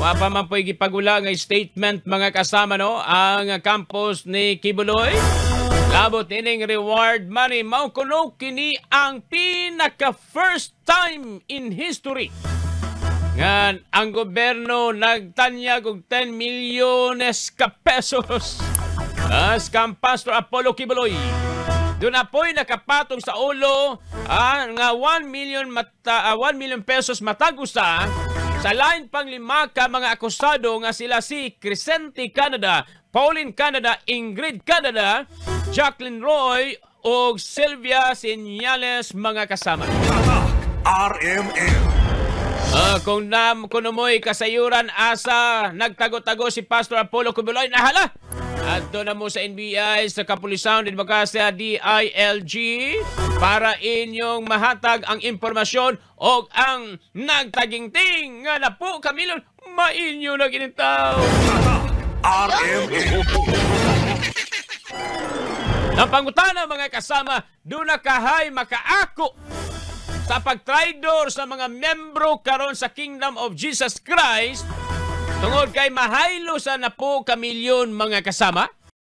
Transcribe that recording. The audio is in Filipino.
Wa pa man po'y gipagula nga statement mga kasama no ang campus ni Kibuloy. Labot ining reward money mao kuno kini ang pinaka first time in history nga ang gobyerno nagtanyag og 10 milyones ka pesos as kang Pastor Apollo Kibuloy. Doon na po'y nakapatong sa ulo nga 1 million pesos matagusa sa lain pang 5 ka mga akusado nga sila si Crescente Canada, Pauline Canada, Ingrid Canada, Jacqueline Roy o Sylvia Señales mga kasama. RMN. Kung mo'y kasayuran asa nagtago-tago si Pastor Apollo Kibuloy, nahala! At doon na mo sa NBI, sa Kapulisan, din ba sa DILG para inyong mahatag ang impormasyon o ang nagtagingting nga na po kamilon mainyo na ginintaw. Napangutana mga kasama, doon na kahay makaako sa pagtraidor sa mga membro karon sa Kingdom of Jesus Christ tungod kay mahaylo sa na po kamilyon mga kasama.